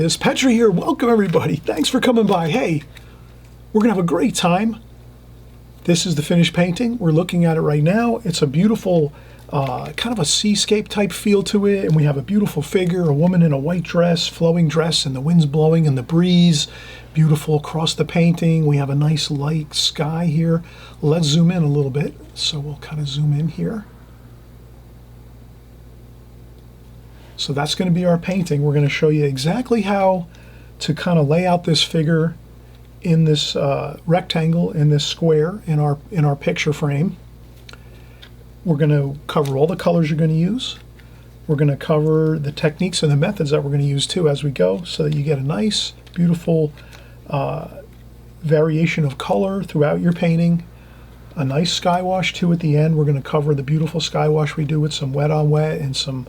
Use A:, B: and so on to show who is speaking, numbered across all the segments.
A: Chris Petri here. Welcome everybody. Thanks for coming by. Hey, we're gonna have a great time. This is the finished painting. We're looking at it right now. It's a beautiful kind of a seascape type feel to it, and we have a beautiful figure, a woman in a white dress, flowing dress, and the wind's blowing and the breeze. Beautiful across the painting. We have a nice light sky here. Let's zoom in a little bit. So we'll kind of zoom in here. So that's going to be our painting. We're going to show you exactly how to kind of lay out this figure in this rectangle, in this square, in our picture frame. We're going to cover all the colors you're going to use. We're going to cover the techniques and the methods that we're going to use too as we go, so that you get a nice, beautiful variation of color throughout your painting. A nice sky wash too at the end. We're going to cover the beautiful sky wash we do with some wet on wet and some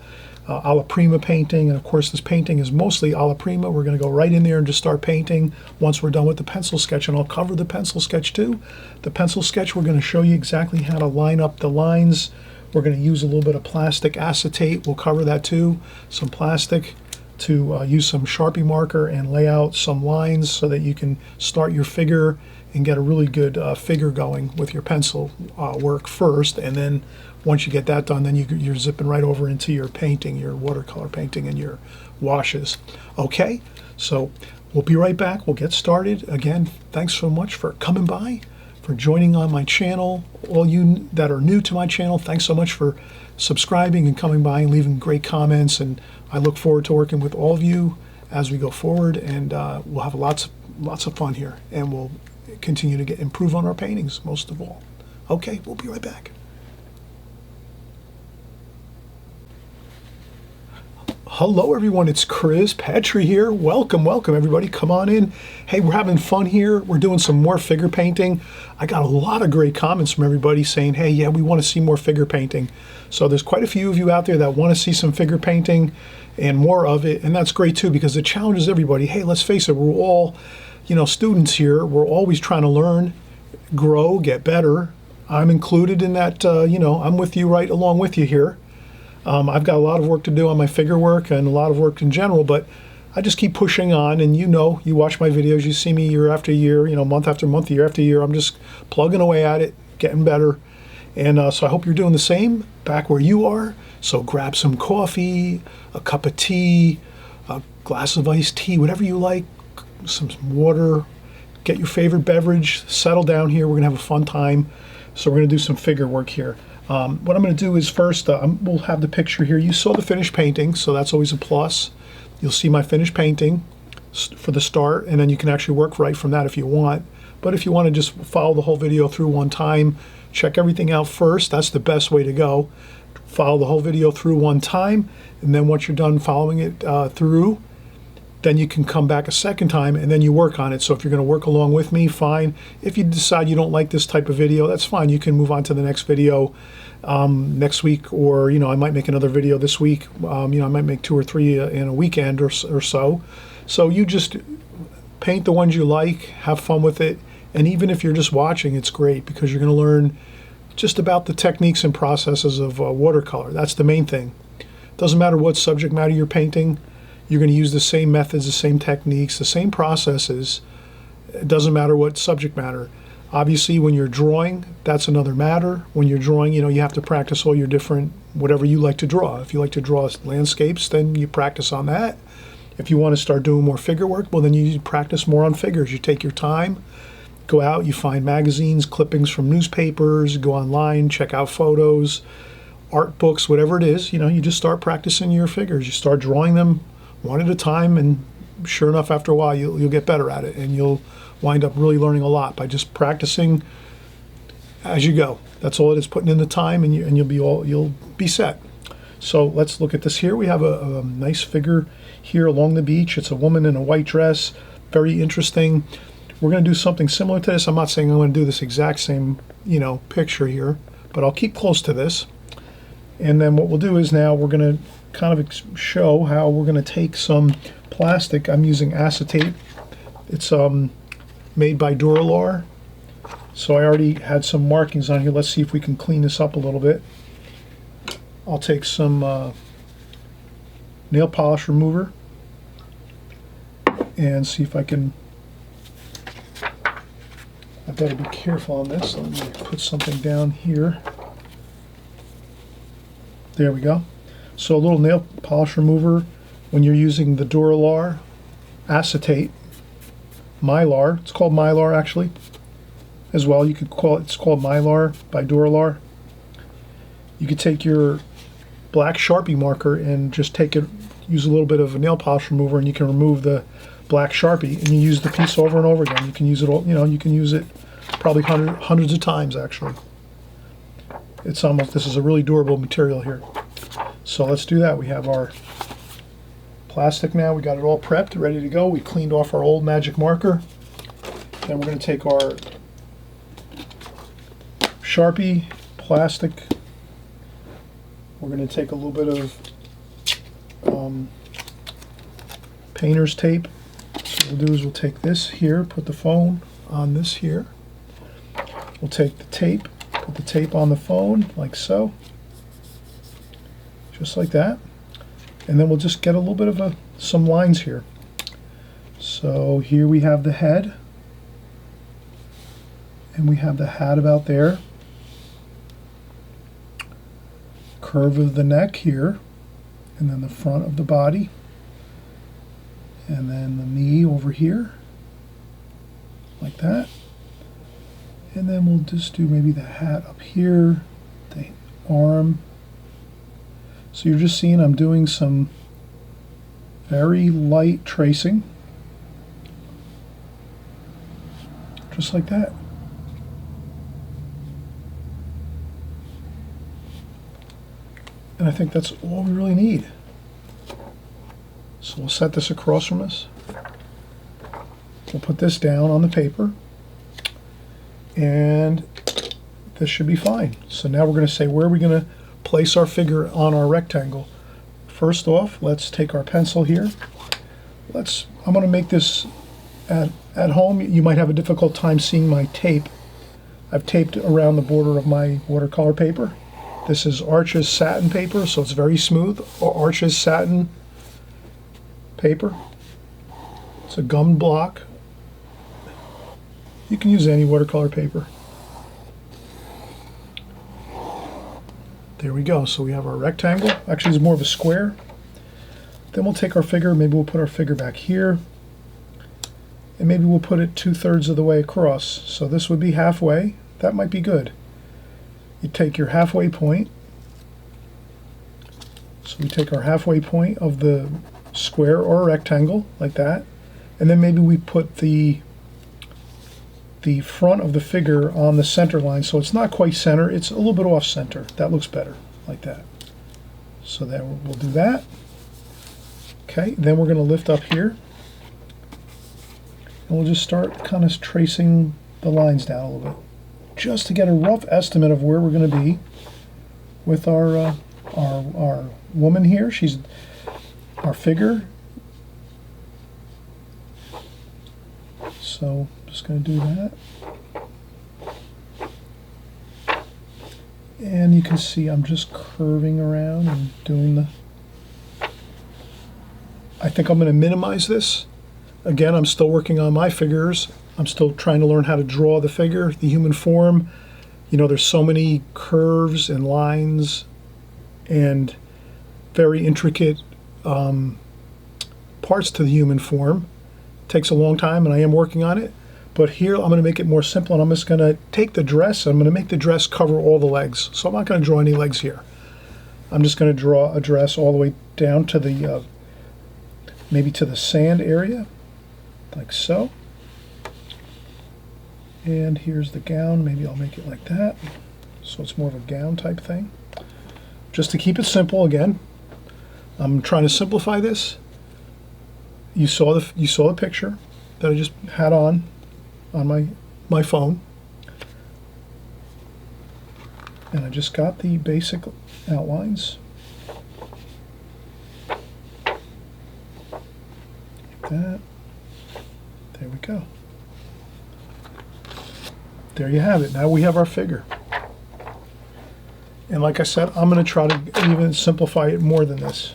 A: alla prima painting, and of course this painting is mostly alla prima. We're going to go right in there and just start painting once we're done with the pencil sketch, and I'll cover the pencil sketch too. The pencil sketch, we're going to show you exactly how to line up the lines. We're going to use a little bit of plastic acetate. We'll cover that too. Some plastic to use some Sharpie marker and lay out some lines so that you can start your figure and get a really good figure going with your pencil work first, and then once you get that done, then you're zipping right over into your painting, your watercolor painting and your washes. Okay, so we'll be right back. We'll get started. Again, thanks so much for coming by, for joining on my channel. All you that are new to my channel, thanks so much for subscribing and coming by and leaving great comments, and I look forward to working with all of you as we go forward, and we'll have lots of fun here, and we'll continue to improve on our paintings most of all. Okay, we'll be right back. Hello everyone, it's Chris Petri here. Welcome everybody, come on in. Hey, we're having fun here. We're doing some more figure painting. I got a lot of great comments from everybody saying, hey, yeah, we want to see more figure painting. So there's quite a few of you out there that want to see some figure painting and more of it, and that's great too, because it challenges everybody. Hey, let's face it, we're all, students here. We're always trying to learn, grow, get better. I'm included in that, I'm with you right along with you here. I've got a lot of work to do on my figure work and a lot of work in general, but I just keep pushing on, and you watch my videos, you see me year after year, month after month, year after year. I'm just plugging away at it, getting better. And so I hope you're doing the same back where you are. So grab some coffee, a cup of tea, a glass of iced tea, whatever you like, some water, get your favorite beverage, settle down here. We're gonna have a fun time. So we're gonna do some figure work here. What I'm going to do is first, we'll have the picture here. You saw the finished painting, so that's always a plus. You'll see my finished painting for the start, and then you can actually work right from that if you want. But if you want to just follow the whole video through one time, check everything out first. That's the best way to go. Follow the whole video through one time, and then once you're done following it through, then you can come back a second time and then you work on it. So if you're going to work along with me, fine. If you decide you don't like this type of video, that's fine. You can move on to the next video next week, or I might make another video this week. I might make 2 or 3 in a weekend or so. So you just paint the ones you like, have fun with it, and even if you're just watching, it's great because you're going to learn just about the techniques and processes of watercolor. That's the main thing. Doesn't matter what subject matter you're painting. You're going to use the same methods, the same techniques, the same processes. It doesn't matter what subject matter. Obviously, when you're drawing, that's another matter. When you're drawing, you have to practice all your different, whatever you like to draw. If you like to draw landscapes, then you practice on that. If you want to start doing more figure work, well, then you practice more on figures. You take your time, go out, you find magazines, clippings from newspapers, go online, check out photos, art books, whatever it is. You just start practicing your figures. You start drawing them one at a time, and sure enough, after a while, you'll get better at it, and you'll wind up really learning a lot by just practicing as you go. That's all it is, putting in the time, and you'll be set. So let's look at this here. We have a nice figure here along the beach. It's a woman in a white dress, very interesting. We're going to do something similar to this. I'm not saying I'm going to do this exact same picture here, but I'll keep close to this. And then what we'll do is now we're going to kind of show how we're going to take some plastic. I'm using acetate. It's made by Duralar. So I already had some markings on here. Let's see if we can clean this up a little bit. I'll take some nail polish remover and see if I can. I better be careful on this. Let me put something down here. There we go. So a little nail polish remover when you're using the Duralar acetate, Mylar. It's called Mylar actually as well. You could call it, it's called Mylar by Duralar. You could take your black Sharpie marker and just take it, use a little bit of a nail polish remover, and you can remove the black Sharpie, and you use the piece over and over again. You can use it all, you know, you can use it probably hundreds of times actually. It's almost, this is a really durable material here. So let's do that. We have our plastic now. We got it all prepped, ready to go. We cleaned off our old magic marker. Then we're going to take our Sharpie plastic. We're going to take a little bit of painter's tape. So what we'll do is we'll take this here, put the phone on this here. We'll take the tape, put the tape on the phone like so, just like that, and then we'll just get a little bit of some lines here. So here we have the head, and we have the hat about there, curve of the neck here, and then the front of the body, and then the knee over here like that. And then we'll just do maybe the hat up here, the arm. So you're just seeing I'm doing some very light tracing, just like that. And I think that's all we really need. So we'll set this across from us. We'll put this down on the paper, and this should be fine. So now we're going to say, where are we going to place our figure on our rectangle? First off, let's take our pencil here. I'm going to make this at home. You might have a difficult time seeing my tape. I've taped around the border of my watercolor paper. This is Arches satin paper, so it's very smooth. Arches satin paper. It's a gummed block. You can use any watercolor paper. There we go. So we have our rectangle. Actually, it's more of a square. Then we'll take our figure. Maybe we'll put our figure back here. And maybe we'll put it 2/3 of the way across. So this would be halfway. That might be good. You take your halfway point. So we take our halfway point of the square or rectangle, like that. And then maybe we put the front of the figure on the center line, so it's not quite center, it's a little bit off center. That looks better, like that. So then we'll do that. Okay, then we're going to lift up here, and we'll just start kind of tracing the lines down a little bit, just to get a rough estimate of where we're going to be with our woman here. She's our figure. So just going to do that. And you can see I'm just curving around and doing the... I think I'm going to minimize this. Again, I'm still working on my figures. I'm still trying to learn how to draw the figure, the human form. You know, there's so many curves and lines and very intricate parts to the human form. It takes a long time, and I am working on it. But here I'm going to make it more simple, and I'm just going to take the dress, and I'm going to make the dress cover all the legs. So I'm not going to draw any legs here. I'm just going to draw a dress all the way down to the, maybe to the sand area, like so. And here's the gown. Maybe I'll make it like that. So it's more of a gown type thing. Just to keep it simple again. I'm trying to simplify this. You saw the picture that I just had on my phone. And I just got the basic outlines. Like that. There we go. There you have it. Now we have our figure. And like I said, I'm going to try to even simplify it more than this.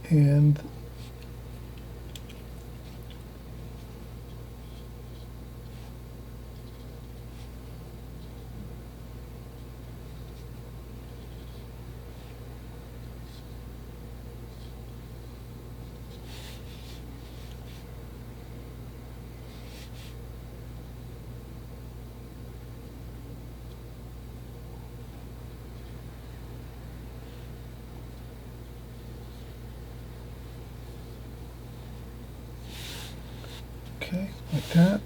A: And okay, like that.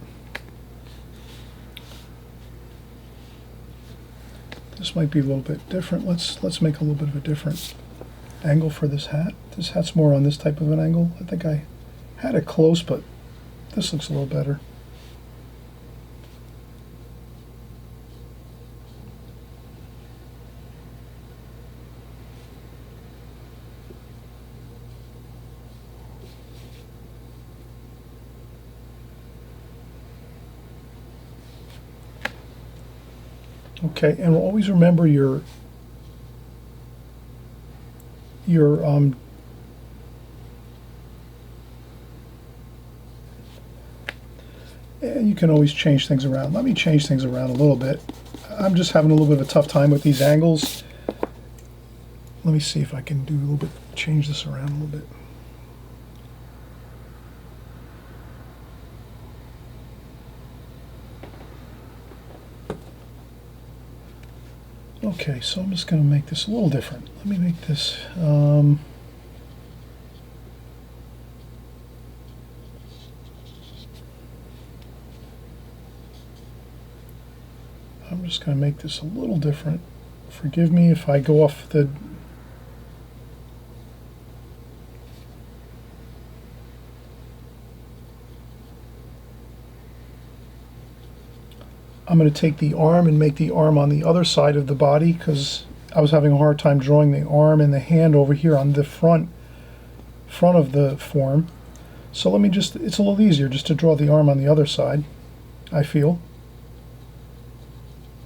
A: This might be a little bit different. Let's make a little bit of a different angle for this hat. This hat's more on this type of an angle. I think I had it close, but this looks a little better. Okay, and always remember your and you can always change things around. Let me change things around a little bit. I'm just having a little bit of a tough time with these angles. Let me see if I can do a little bit, change this around a little bit. Okay, so I'm just going to make this a little different. Let me make this, I'm just going to make this a little different. Forgive me if I go off the I'm going to take the arm and make the arm on the other side of the body because I was having a hard time drawing the arm and the hand over here on the front of the form. So let me just, it's a little easier just to draw the arm on the other side, I feel.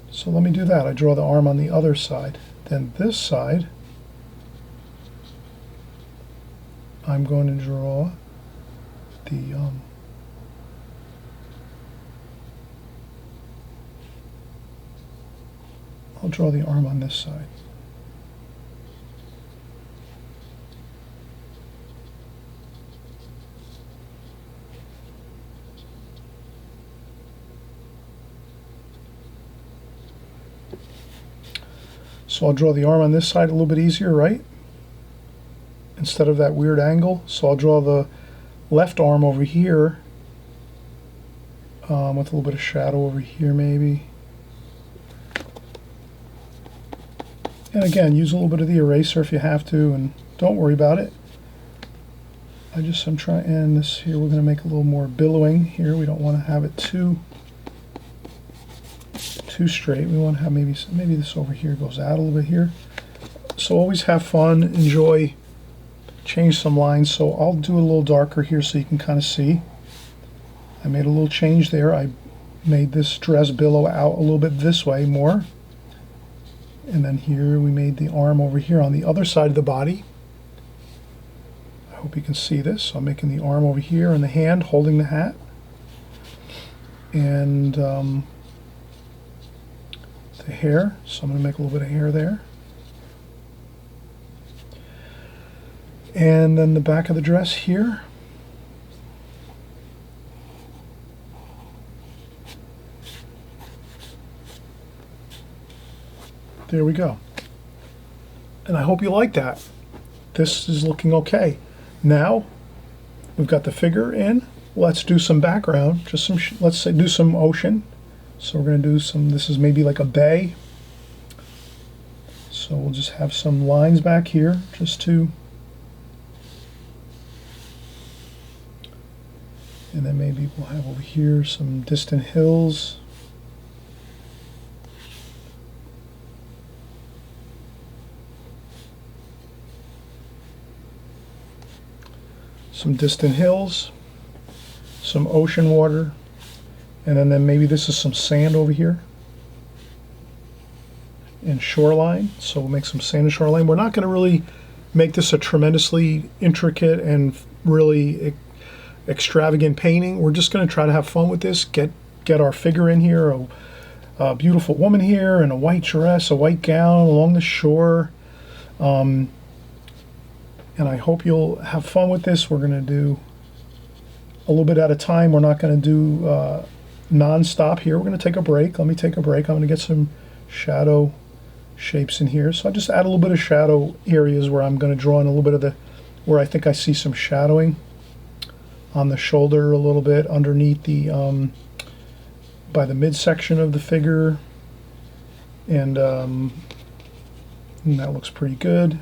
A: So let me do that. I draw the arm on the other side. Then this side, I'm going to draw the I'll draw the arm on this side. So I'll draw the arm on this side a little bit easier, right? Instead of that weird angle. So I'll draw the left arm over here with a little bit of shadow over here maybe. And again, use a little bit of the eraser if you have to, and don't worry about it. I'm trying, and this here we're going to make a little more billowing here. We don't want to have it too straight. We want to have maybe this over here goes out a little bit here. So always have fun, enjoy, change some lines. So I'll do a little darker here so you can kind of see. I made a little change there. I made this dress billow out a little bit this way more. And then here we made the arm over here on the other side of the body. I hope you can see this. So I'm making the arm over here and the hand holding the hat. And the hair. So I'm going to make a little bit of hair there. And then the back of the dress here. There we go. And I hope you like that. This is looking okay. Now we've got the figure in. Let's do some background. Just some, let's say, do some ocean. So we're going to do some, this is maybe like a bay. So we'll just have some lines back here just to, and then maybe we'll have over here some distant hills. Some distant hills, some ocean water, and then maybe this is some sand over here and shoreline. So we'll make some sand and shoreline. We're not going to really make this a tremendously intricate and really extravagant painting. We're just going to try to have fun with this, get our figure in here, a beautiful woman here in a white dress, a white gown along the shore. And I hope you'll have fun with this. We're going to do a little bit at a time. We're not going to do non-stop here. We're going to take a break. Let me take a break. I'm going to get some shadow shapes in here. So I just add a little bit of shadow areas where I'm going to draw in a little bit of where I think I see some shadowing on the shoulder, a little bit underneath the by the midsection of the figure, and that looks pretty good.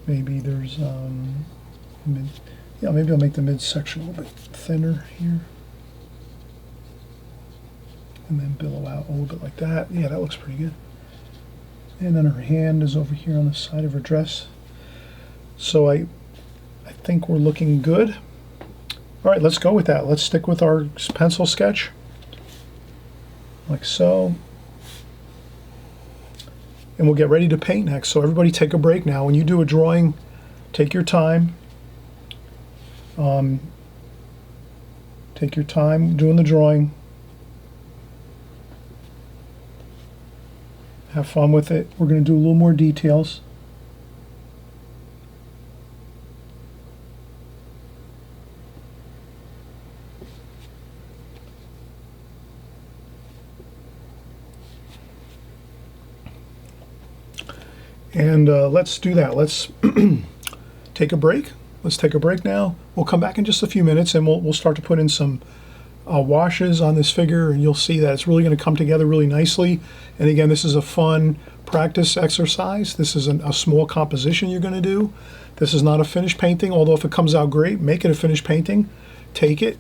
A: Maybe there's maybe I'll make the midsection a little bit thinner here, and then billow out a little bit like that. Yeah, that looks pretty good. And then her hand is over here on the side of her dress. So I think we're looking good. All right, let's go with that. Let's stick with our pencil sketch, like so. And we'll get ready to paint next. So everybody take a break now. When you do a drawing, take your time. Take your time doing the drawing. Have fun with it. We're going to do a little more details. And let's do that. Let's take a break. Let's take a break now. We'll come back in just a few minutes, and we'll start to put in some washes on this figure, and you'll see that it's really going to come together really nicely. And again, this is a fun practice exercise. This is a small composition you're going to do. This is not a finished painting, although if it comes out great, make it a finished painting. Take it,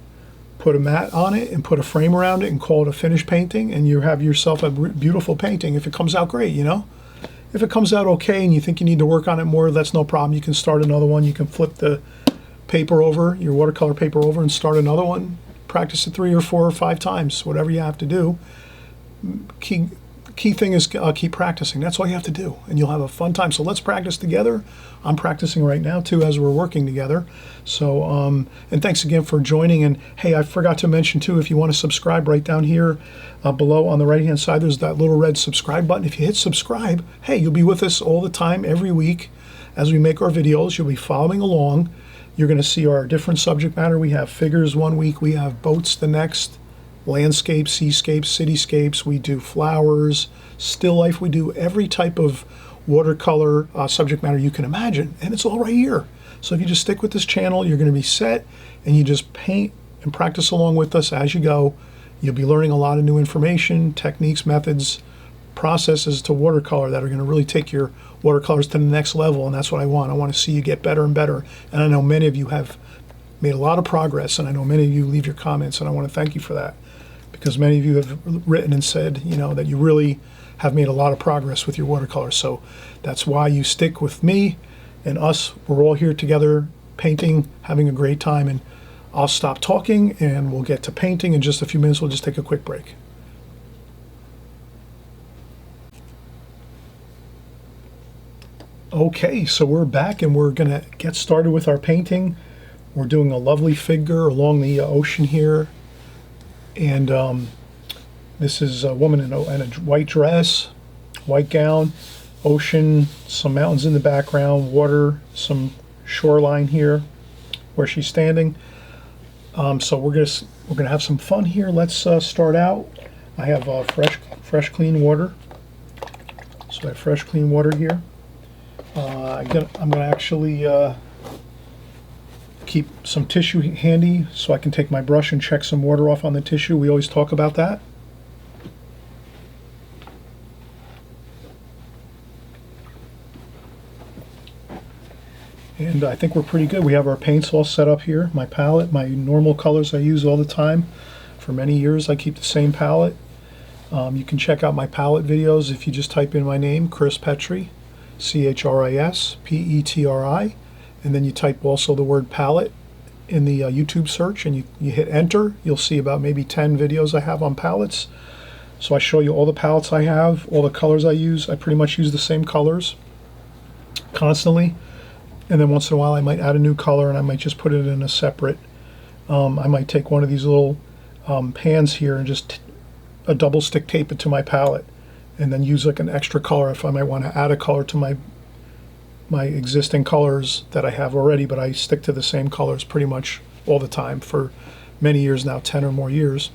A: put a mat on it, and put a frame around it, and call it a finished painting, and you have yourself a beautiful painting if it comes out great, you know? If it comes out okay and you think you need to work on it more, that's no problem. You can start another one. You can flip the paper over, your watercolor paper over, and start another one. Practice it 3 or 4 or 5 times, whatever you have to do. Key thing is keep practicing. That's all you have to do, and you'll have a fun time. So let's practice together. I'm practicing right now too as we're working together. So and thanks again for joining. And hey, I forgot to mention too, if you want to subscribe, right down here below on the right hand side, there's that little red subscribe button. If you hit subscribe, hey, you'll be with us all the time every week as we make our videos. You'll be following along. You're going to see our different subject matter. We have figures one week, we have boats the next, landscapes, seascapes, cityscapes, we do flowers, still life, we do every type of watercolor subject matter you can imagine, and it's all right here. So if you just stick with this channel, you're going to be set, and you just paint and practice along with us as you go. You'll be learning a lot of new information, techniques, methods, processes to watercolor that are going to really take your watercolors to the next level, and that's what I want. I want to see you get better and better, and I know many of you have made a lot of progress, and I know many of you leave your comments, and I want to thank you for that, because many of you have written and said, you know, that you really have made a lot of progress with your watercolors. So that's why you stick with me and us. We're all here together painting, having a great time, and I'll stop talking and we'll get to painting in just a few minutes. We'll just take a quick break. Okay, so we're back and we're gonna get started with our painting. We're doing a lovely figure along the ocean here, and this is a woman in a white dress, white gown, ocean, some mountains in the background, water, some shoreline here where she's standing. So we're gonna have some fun here. Let's start out. I have fresh clean water. So I have fresh clean water here. I'm gonna actually keep some tissue handy so I can take my brush and check some water off on the tissue. We always talk about that. And I think we're pretty good. We have our paints all set up here. My palette, my normal colors I use all the time. For many years I keep the same palette. You can check out my palette videos if you just type in my name, Chris Petri, CHRISPETRI, and then you type also the word palette in the YouTube search, and you hit enter. You'll see about maybe 10 videos I have on palettes. So I show you all the palettes I have, all the colors I use. I pretty much use the same colors constantly. And then once in a while I might add a new color, and I might just put it in a separate, I might take one of these little pans here and just a double stick tape it to my palette, and then use like an extra color if I might want to add a color to my existing colors that I have already, but I stick to the same colors pretty much all the time for many years now, 10 or more years.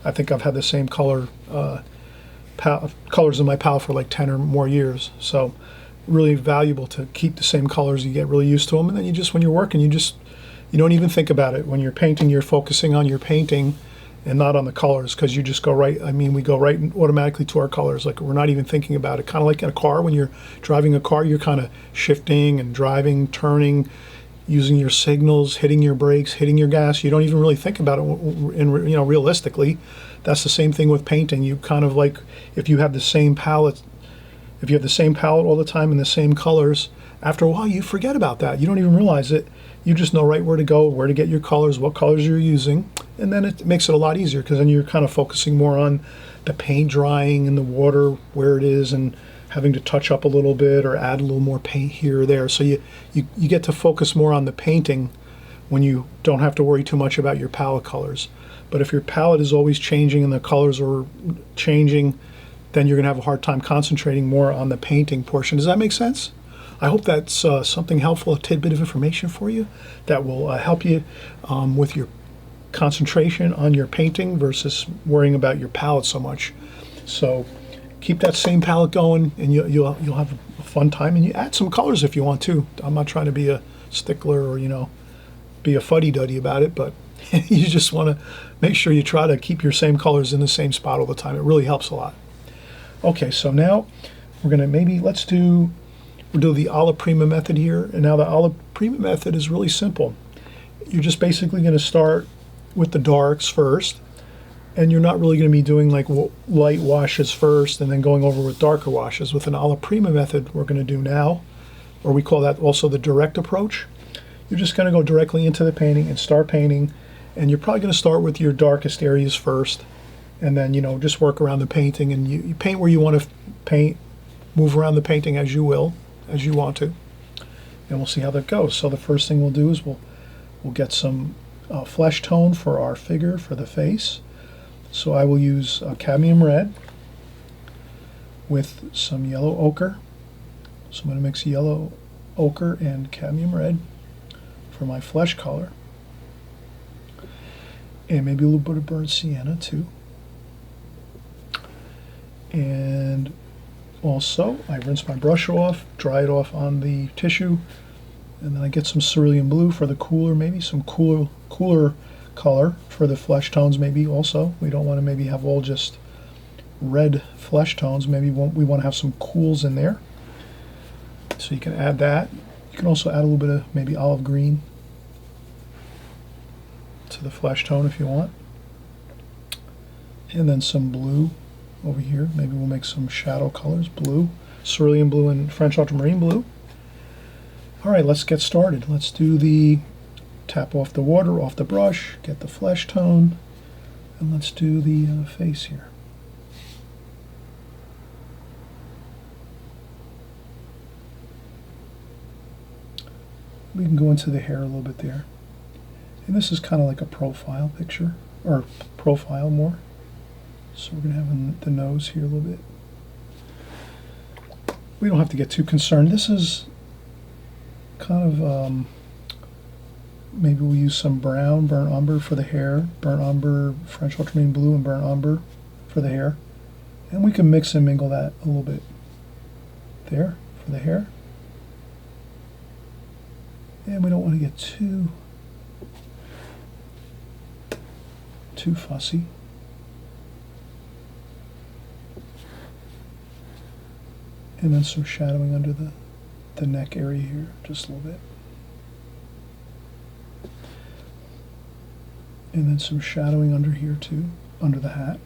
A: I think I've had the same colors in my palette for like 10 or more years. So really valuable to keep the same colors. You get really used to them, and then you just, when you're working, you don't even think about it. When you're painting, you're focusing on your painting and not on the colors, because you just go right, we go right automatically to our colors. Like, we're not even thinking about it. Kind of like in a car, when you're driving a car, you're kind of shifting and driving, turning, using your signals, hitting your brakes, hitting your gas. You don't even really think about it realistically. That's the same thing with painting. You kind of like, if you have the same palette all the time and the same colors, after a while you forget about that. You don't even realize it. You just know right where to go, where to get your colors, what colors you're using, and then it makes it a lot easier, because then you're kind of focusing more on the paint drying and the water where it is, and having to touch up a little bit or add a little more paint here or there. So you get to focus more on the painting when you don't have to worry too much about your palette colors. But if your palette is always changing and the colors are changing, then you're going to have a hard time concentrating more on the painting portion. Does that make sense? I hope that's something helpful, a tidbit of information for you that will help you with your concentration on your painting versus worrying about your palette so much. So keep that same palette going, and you'll have a fun time. And you add some colors if you want to. I'm not trying to be a stickler or be a fuddy-duddy about it, but you just want to make sure you try to keep your same colors in the same spot all the time. It really helps a lot. Okay, so now we're gonna we'll do the alla prima method here. And now the alla prima method is really simple. You're just basically gonna start with the darks first, and you're not really gonna be doing like light washes first and then going over with darker washes. With an alla prima method we're gonna do now, or we call that also the direct approach. You're just gonna go directly into the painting and start painting, and you're probably gonna start with your darkest areas first, and then just work around the painting, and you paint where you want to paint, move around the painting as you want to, and we'll see how that goes. So the first thing we'll do is we'll get some flesh tone for our figure, for the face. So I will use cadmium red with some yellow ochre. So I'm going to mix yellow ochre and cadmium red for my flesh color, and maybe a little bit of burnt sienna too. And also I rinse my brush off, dry it off on the tissue, and then I get some cerulean blue for the cooler, maybe some cooler color for the flesh tones. Maybe also we don't want to maybe have all just red flesh tones. Maybe we want to have some cools in there, so you can add that. You can also add a little bit of maybe olive green to the flesh tone if you want, and then some blue over here. Maybe we'll make some shadow colors, blue, cerulean blue and French ultramarine blue. All right, let's get started. Let's do the tap off the water off the brush, get the flesh tone, and let's do the face here. We can go into the hair a little bit there. And this is kind of like a profile picture, or profile more. So we're going to have the nose here a little bit. We don't have to get too concerned. This is kind of, maybe we'll use some brown, burnt umber for the hair, burnt umber, French ultramarine blue, and burnt umber for the hair. And we can mix and mingle that a little bit there for the hair. And we don't want to get too fussy. And then some shadowing under the neck area here, just a little bit. And then some shadowing under here too, under the hat.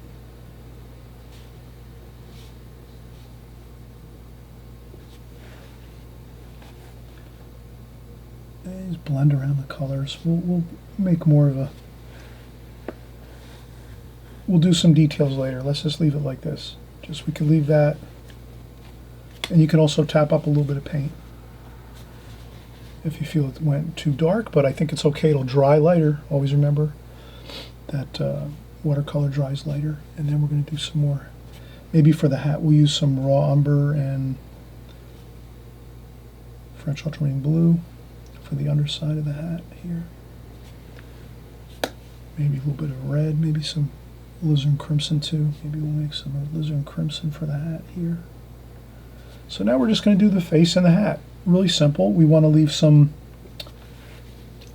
A: And just blend around the colors. We'll make more of a... We'll do some details later. Let's just leave it like this. Just, we can leave that. And you can also tap up a little bit of paint. if you feel it went too dark, but I think it's okay. It'll dry lighter. Always remember that watercolor dries lighter. And then we're going to do some more. Maybe for the hat we'll use some raw umber and French ultramarine blue for the underside of the hat here. Maybe a little bit of red, maybe some alizarin crimson too. Maybe we'll make some alizarin crimson for the hat here. So now we're just going to do the face and the hat. Really simple. We want to leave some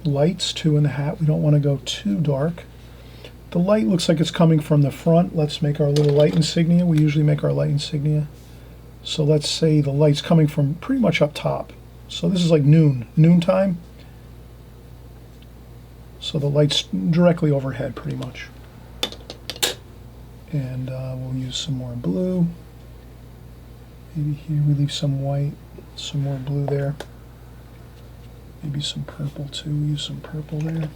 A: lights too in the hat. We don't want to go too dark. The light looks like it's coming from the front. Let's make our little light insignia. We usually make our light insignia. So let's say the light's coming from pretty much up top. So this is like noontime. So the light's directly overhead pretty much. And we'll use some more blue. Maybe here we leave some white, some more blue there. Maybe some purple too. We use some purple there.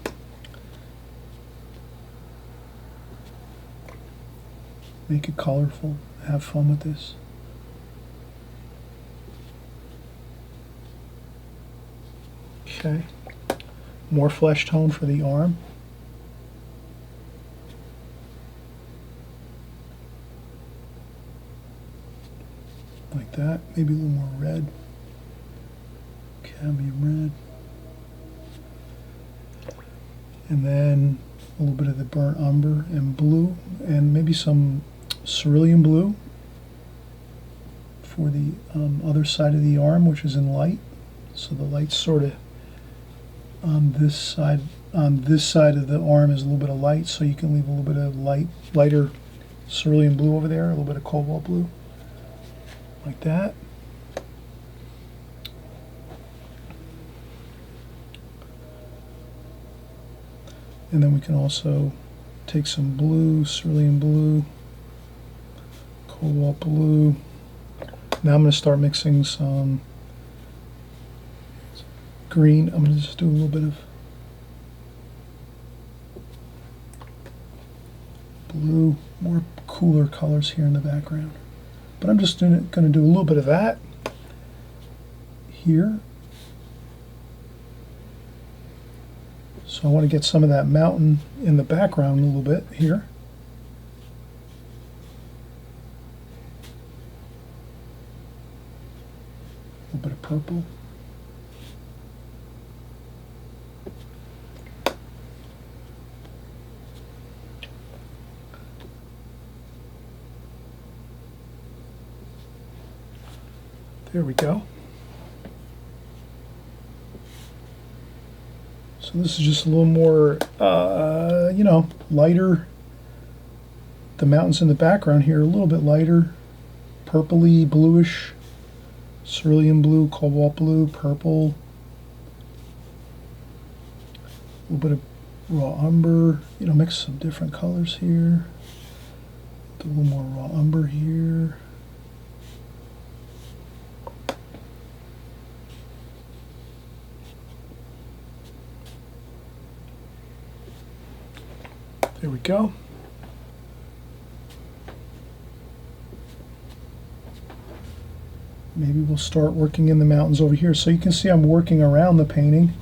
A: Make it colorful. Have fun with this. Okay. More flesh tone for the arm. Like that. Maybe a little more red. Cadmium red. And then a little bit of the burnt umber and blue, and maybe some cerulean blue for the other side of the arm, which is in light. So the light's sort of on this side. On this side of the arm is a little bit of light, so you can leave a little bit of lighter cerulean blue over there, a little bit of cobalt blue, like that. And then we can also take some blue, cerulean blue, cobalt blue. Now I'm going to start mixing some green. I'm going to just do a little bit of blue, more cooler colors here in the background. But I'm just going to do a little bit of that here. So I want to get some of that mountain in the background a little bit here. A little bit of purple. There we go. So this is just a little more, you know, lighter. The mountains in the background here are a little bit lighter, purpley, bluish, cerulean blue, cobalt blue, purple. A little bit of raw umber, you know, mix some different colors here. Do a little more raw umber here. There we go. Maybe we'll start working in the mountains over here. So you can see I'm working around the painting.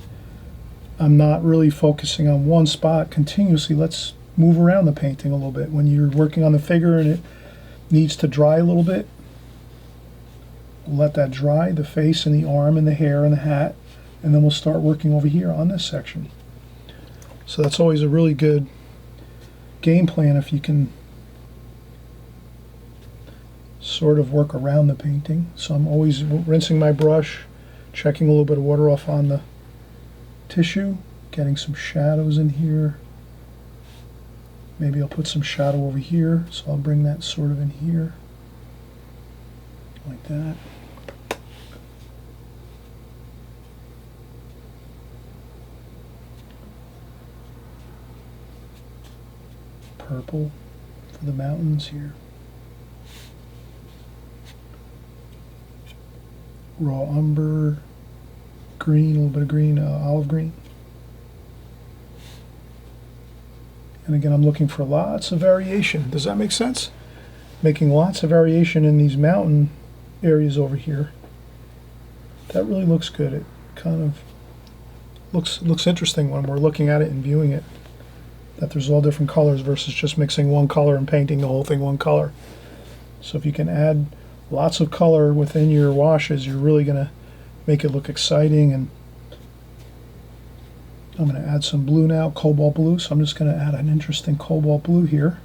A: I'm not really focusing on one spot continuously. Let's move around the painting a little bit. When you're working on the figure and it needs to dry a little bit, we'll let that dry, the face and the arm and the hair and the hat, and then we'll start working over here on this section. So that's always a really good game plan if you can sort of work around the painting. So I'm always rinsing my brush, checking a little bit of water off on the tissue, getting some shadows in here. Maybe I'll put some shadow over here, so I'll bring that sort of in here, like that. Purple for the mountains here. Raw umber, green, a little bit of green, olive green. And again, I'm looking for lots of variation. Does that make sense? Making lots of variation in these mountain areas over here. That really looks good. It kind of looks interesting when we're looking at it and viewing it, that there's all different colors versus just mixing one color and painting the whole thing one color. So if you can add lots of color within your washes, you're really going to make it look exciting. And I'm going to add some blue now, cobalt blue. So I'm just going to add an interesting cobalt blue here.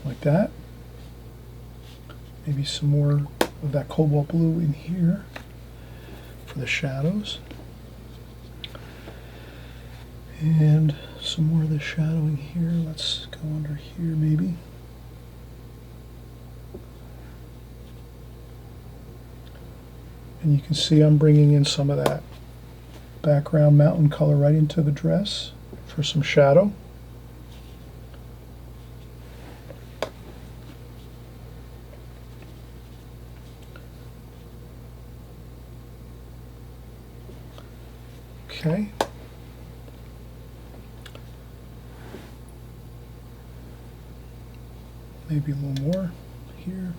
A: Like that. Maybe some more of that cobalt blue in here for the shadows. And some more of the shadowing here. Let's go under here maybe. And you can see I'm bringing in some of that background mountain color right into the dress for some shadow. Okay. Maybe a little more here.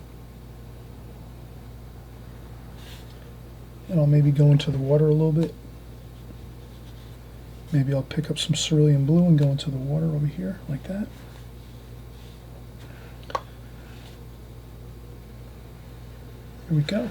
A: And I'll maybe go into the water a little bit. Maybe I'll pick up some cerulean blue and go into the water over here, like that. Here we go.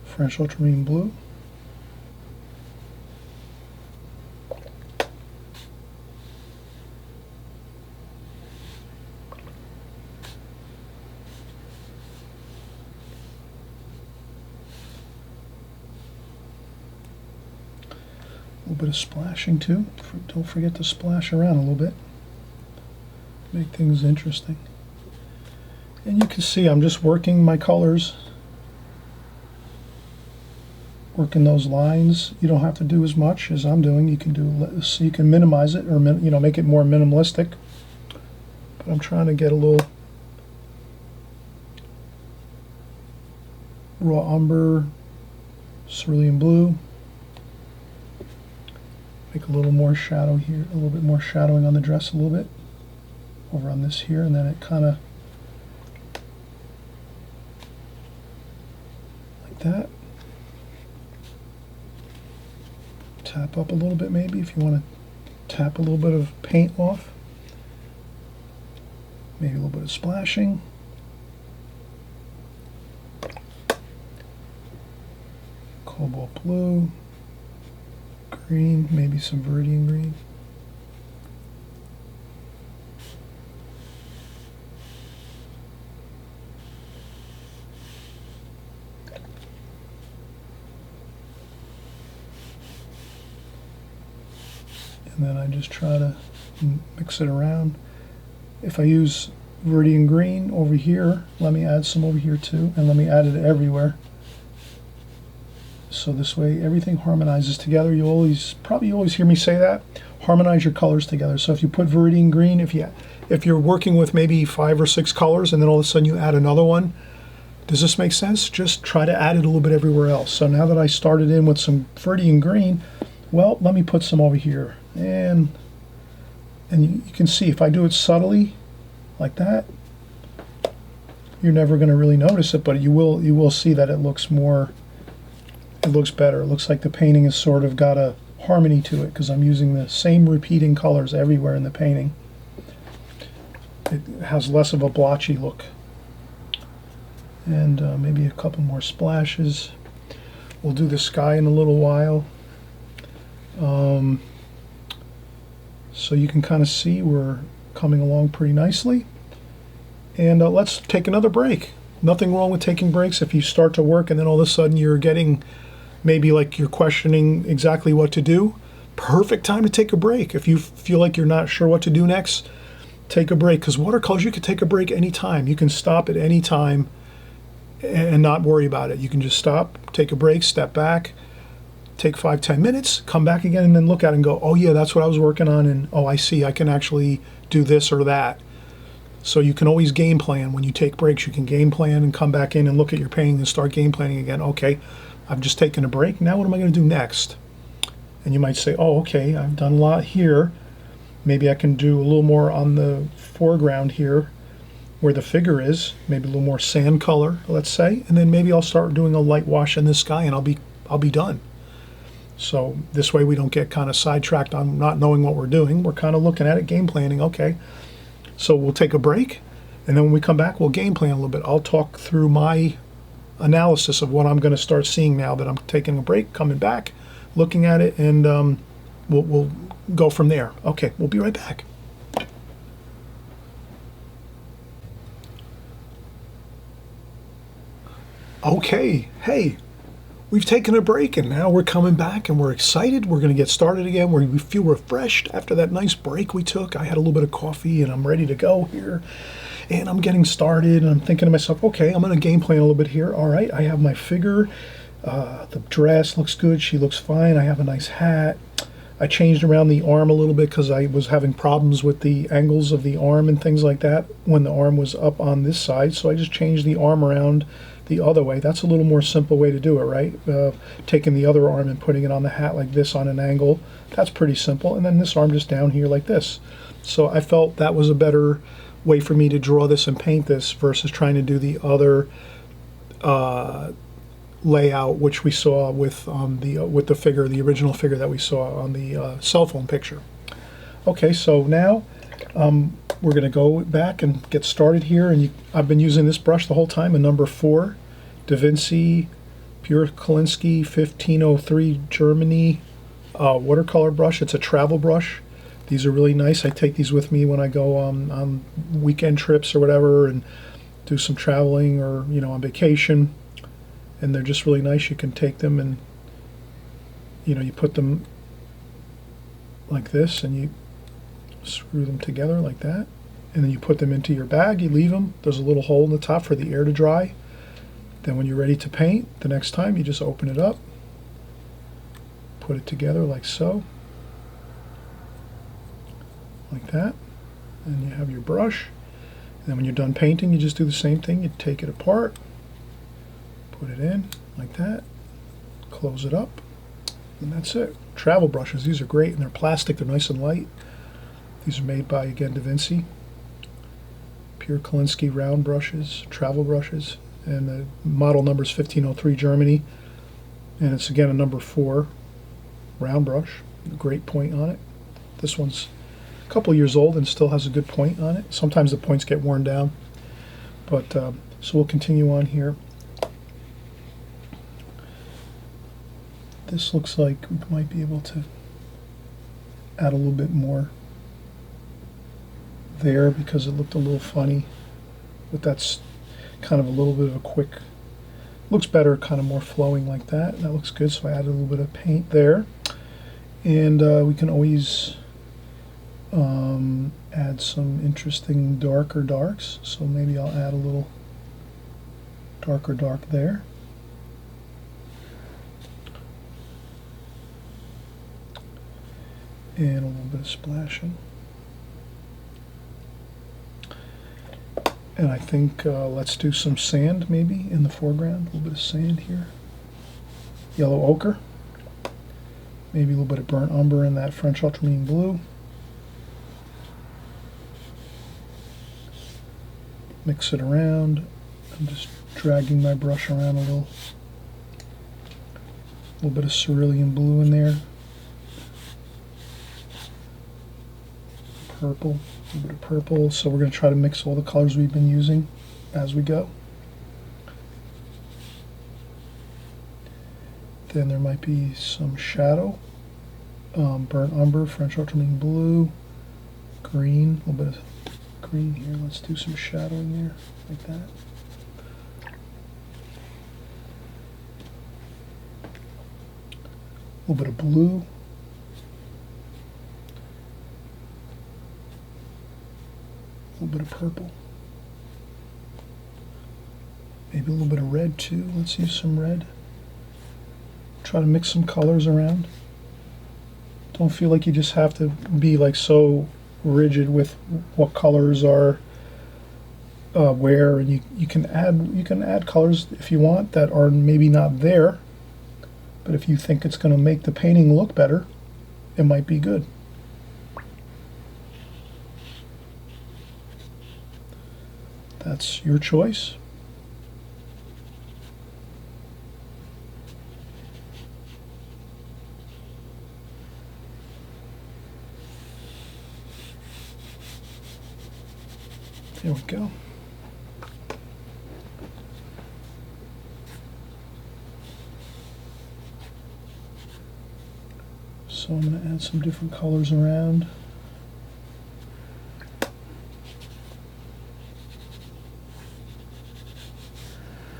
A: French ultramarine blue. A little bit of splashing too. Don't forget to splash around a little bit. Make things interesting. And you can see I'm just working my colors, working those lines. You don't have to do as much as I'm doing. You can do, so you can minimize it, or make it more minimalistic. But I'm trying to get a little raw umber, cerulean blue. Make a little more shadow here, a little bit more shadowing on the dress a little bit over on this here, and then it kind of like that. Tap up a little bit maybe if you want to tap a little bit of paint off. Maybe a little bit of splashing. Cobalt blue. Green, maybe some viridian green. And then I just try to mix it around. If I use viridian green over here, let me add some over here too, and let me add it everywhere. So this way everything harmonizes together. You probably always hear me say that. Harmonize your colors together. So if you put viridian green, if you're working with maybe 5 or 6 colors and then all of a sudden you add another one, does this make sense? Just try to add it a little bit everywhere else. So now that I started in with some viridian green, well, let me put some over here. And you can see if I do it subtly like that, you're never going to really notice it, but you will see that it looks more. It looks better. It looks like the painting has sort of got a harmony to it because I'm using the same repeating colors everywhere in the painting. It has less of a blotchy look. And maybe a couple more splashes. We'll do the sky in a little while. So you can kind of see we're coming along pretty nicely. And let's take another break. Nothing wrong with taking breaks. If you start to work and then all of a sudden you're getting, maybe like you're questioning exactly what to do, perfect time to take a break. If you feel like you're not sure what to do next, take a break. Because watercolors, you can take a break anytime. You can stop at any time and not worry about it. You can just stop, take a break, step back, take 5-10 minutes, come back again, and then look at it and go, oh yeah, that's what I was working on, and oh, I see, I can actually do this or that. So you can always game plan. When you take breaks, you can game plan and come back in and look at your painting and start game planning again. Okay, I've just taken a break. Now what am I going to do next? And you might say, oh, okay, I've done a lot here. Maybe I can do a little more on the foreground here where the figure is, maybe a little more sand color, let's say, and then maybe I'll start doing a light wash in the sky and I'll be done. So this way we don't get kind of sidetracked on not knowing what we're doing. We're kind of looking at it, game planning. Okay, so we'll take a break, and then when we come back, we'll game plan a little bit. I'll talk through my analysis of what I'm going to start seeing now that I'm taking a break, coming back, looking at it, and we'll go from there. Okay, we'll be right back. Okay, hey, we've taken a break and now we're coming back and we're excited. We're going to get started again. We feel refreshed after that nice break we took. I had a little bit of coffee and I'm ready to go here. And I'm getting started and I'm thinking to myself, okay, I'm going to game plan a little bit here. All right, I have my figure. The dress looks good. She looks fine. I have a nice hat. I changed around the arm a little bit because I was having problems with the angles of the arm and things like that when the arm was up on this side. So I just changed the arm around the other way. That's a little more simple way to do it, right? Taking the other arm and putting it on the hat like this on an angle. That's pretty simple. And then this arm just down here like this. So I felt that was a better way for me to draw this and paint this versus trying to do the other layout which we saw with the figure, the original figure that we saw on the cell phone picture. Okay, so now we're going to go back and get started here, and I've been using this brush the whole time, a number 4 Da Vinci Pure Kolinsky 1503 Germany watercolor brush. It's a travel brush. These are really nice. I take these with me when I go on weekend trips or whatever and do some traveling or on vacation. And they're just really nice. You can take them and you put them like this and you screw them together like that, and then you put them into your bag. You leave them. There's a little hole in the top for the air to dry. Then when you're ready to paint the next time, you just open it up, put it together like so, like that, and you have your brush. And then when you're done painting, you just do the same thing. You take it apart, put it in like that, close it up, and that's it. Travel brushes, these are great, and they're plastic, they're nice and light. These are made by, again, Da Vinci. Pure Kolinsky round brushes, travel brushes, and the model number is 1503 Germany, and it's again a number 4 round brush, great point on it. This one's a couple years old and still has a good point on it. Sometimes the points get worn down, but so we'll continue on here. This looks like we might be able to add a little bit more there because it looked a little funny, but that's kind of a little bit of a quick, looks better kind of more flowing like that. That looks good, so I added a little bit of paint there. And we can always add some interesting darker darks, so maybe I'll add a little darker dark there. And a little bit of splashing. And I think let's do some sand maybe in the foreground, a little bit of sand here. Yellow ochre. Maybe a little bit of burnt umber in that French ultramarine blue. Mix it around. I'm just dragging my brush around a little. A little bit of cerulean blue in there. Purple, a little bit of purple. So we're going to try to mix all the colors we've been using as we go. Then there might be some shadow. Burnt umber, French ultramarine blue, green, a little bit of green here. Let's do some shadowing here, like that. A little bit of blue. A little bit of purple. Maybe a little bit of red too. Let's use some red. Try to mix some colors around. Don't feel like you just have to be like so rigid with what colors are wear, and you can add colors if you want that are maybe not there, but if you think it's going to make the painting look better, it might be good. That's your choice. There we go. So I'm going to add some different colors around.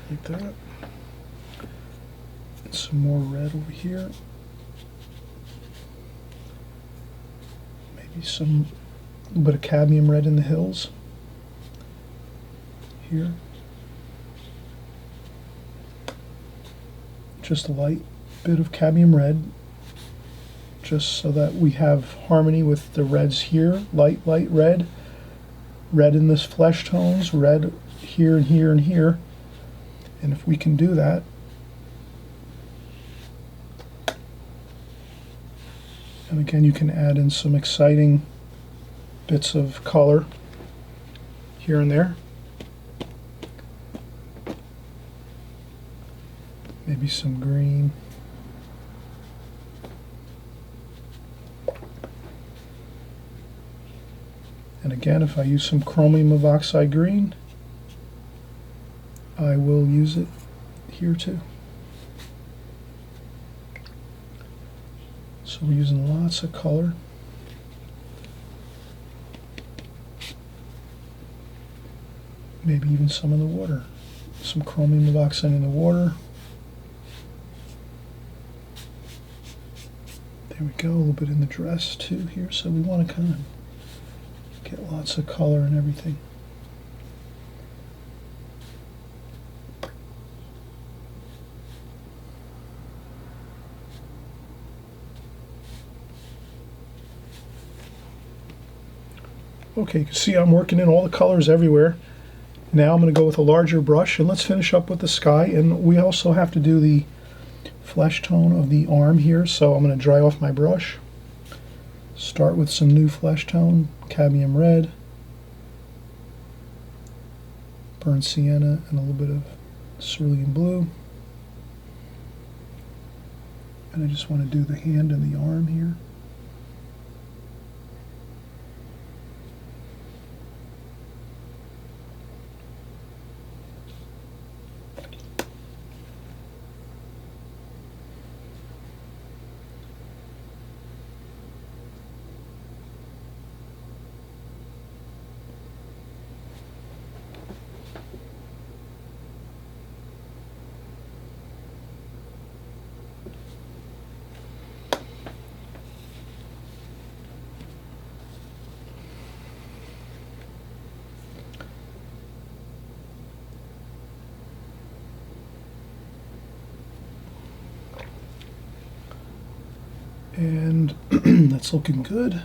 A: Like that. And some more red over here. Maybe some little bit of cadmium red in the hills. Here. Just a light bit of cadmium red, just so that we have harmony with the reds here. Light red, red in this flesh tones, red here and here and here. And if we can do that, and again you can add in some exciting bits of color here and there. Maybe some green. And again, if I use some chromium of oxide green, I will use it here too. So we're using lots of color. Maybe even some in the water. Some chromium of oxide in the water. There we go, a little bit in the dress too here, so we want to kind of get lots of color and everything. Okay, you can see I'm working in all the colors everywhere. Now I'm going to go with a larger brush, and let's finish up with the sky. And we also have to do the flesh tone of the arm here, so I'm going to dry off my brush. Start with some new flesh tone, cadmium red, burnt sienna, and a little bit of cerulean blue. And I just want to do the hand and the arm here. And that's looking good. A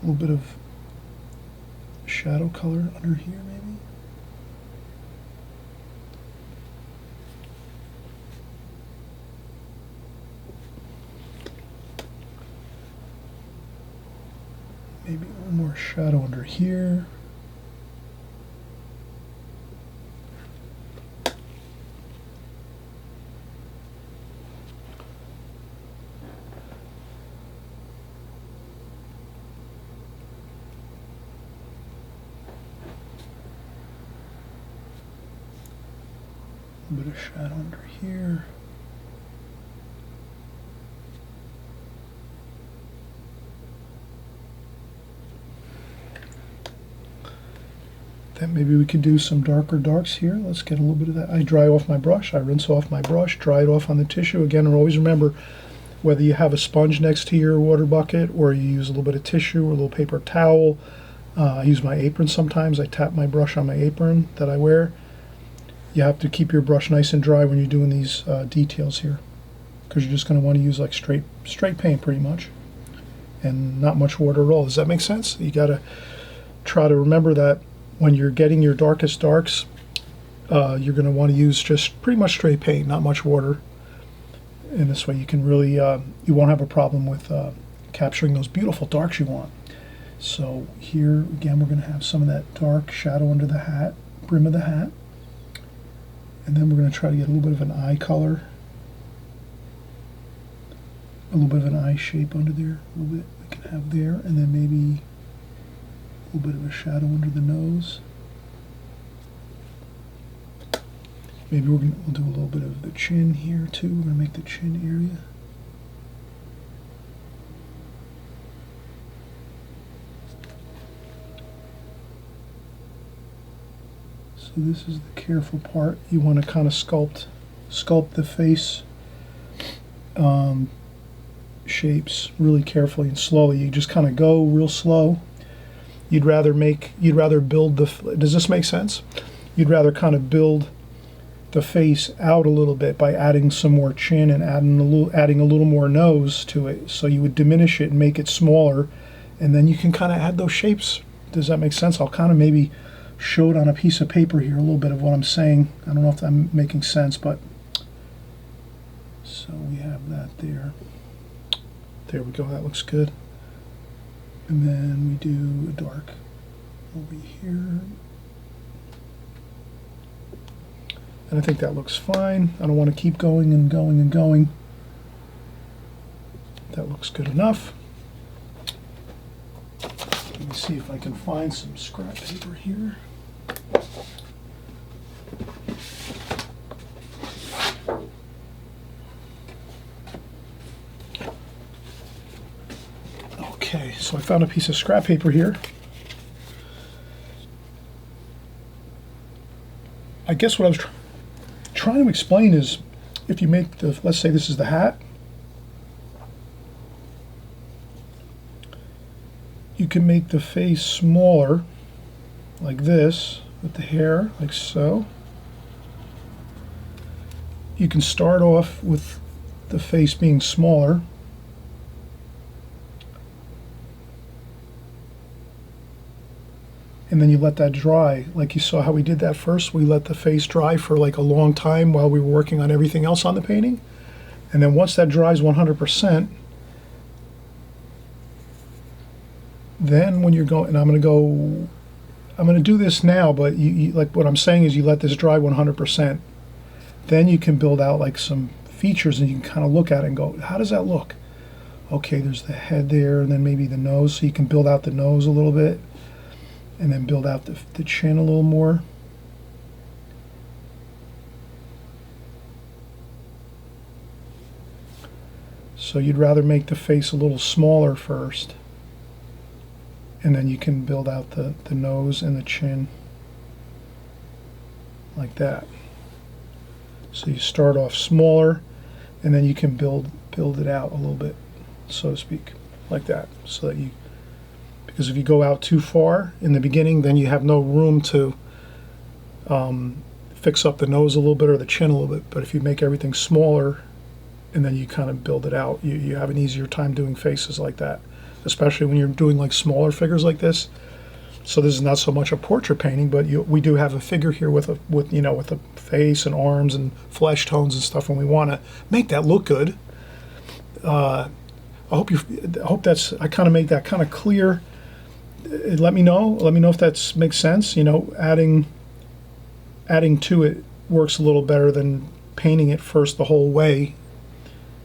A: little bit of shadow color under here, maybe. Maybe a little more shadow under here. A bit of shadow under here. Then maybe we could do some darker darks here. Let's get a little bit of that. I dry off my brush, I rinse off my brush, dry it off on the tissue. Again, and always remember, whether you have a sponge next to your water bucket or you use a little bit of tissue or a little paper towel. I use my apron sometimes. I tap my brush on my apron that I wear. You have to keep your brush nice and dry when you're doing these details here, because you're just going to want to use like straight paint pretty much, and not much water at all. Does that make sense? You got to try to remember that when you're getting your darkest darks, you're going to want to use just pretty much straight paint, not much water. And this way you can really, you won't have a problem with capturing those beautiful darks you want. So here again, we're going to have some of that dark shadow under the hat, brim of the hat. And then we're going to try to get a little bit of an eye color, a little bit of an eye shape under there, a little bit we can have there, and then maybe a little bit of a shadow under the nose. Maybe we'll do a little bit of the chin here too. We're going to make the chin area. So this is the careful part. You want to kind of sculpt the face shapes really carefully and slowly. You just kind of go real slow. You'd rather build the, does this make sense? You'd rather kind of build the face out a little bit by adding some more chin and adding a little more nose to it. So you would diminish it and make it smaller, and then you can kind of add those shapes. Does that make sense? I'll kind of maybe show it on a piece of paper here, a little bit of what I'm saying. I don't know if I'm making sense, but so we have that there. There we go, that looks good. And then we do a dark over here. And I think that looks fine. I don't want to keep going and going and going. That looks good enough. Let me see if I can find some scrap paper here. Okay, so I found a piece of scrap paper here. I guess what I was trying to explain is, if you make the, let's say this is the hat, you can make the face smaller like this with the hair, like so. You can start off with the face being smaller, and then you let that dry. Like you saw how we did that first. We let the face dry for like a long time while we were working on everything else on the painting. And then once that dries 100%, then when you're going, and I'm going to do this now, but you like what I'm saying is you let this dry 100%. Then you can build out like some features, and you can kind of look at it and go, how does that look? Okay, there's the head there, and then maybe the nose, so you can build out the nose a little bit. And then build out the chin a little more. So you'd rather make the face a little smaller first, and then you can build out the nose and the chin like that. So you start off smaller, and then you can build it out a little bit, so to speak, like that, so that you, because if you go out too far in the beginning, then you have no room to fix up the nose a little bit or the chin a little bit. But if you make everything smaller and then you kind of build it out, you have an easier time doing faces like that, especially when you're doing like smaller figures like this. So this is not so much a portrait painting, but we do have a figure here with a face and arms and flesh tones and stuff, and we want to make that look good. I hope that's, I kind of made that kind of clear. Let me know if that makes sense. You know, adding to it works a little better than painting it first the whole way.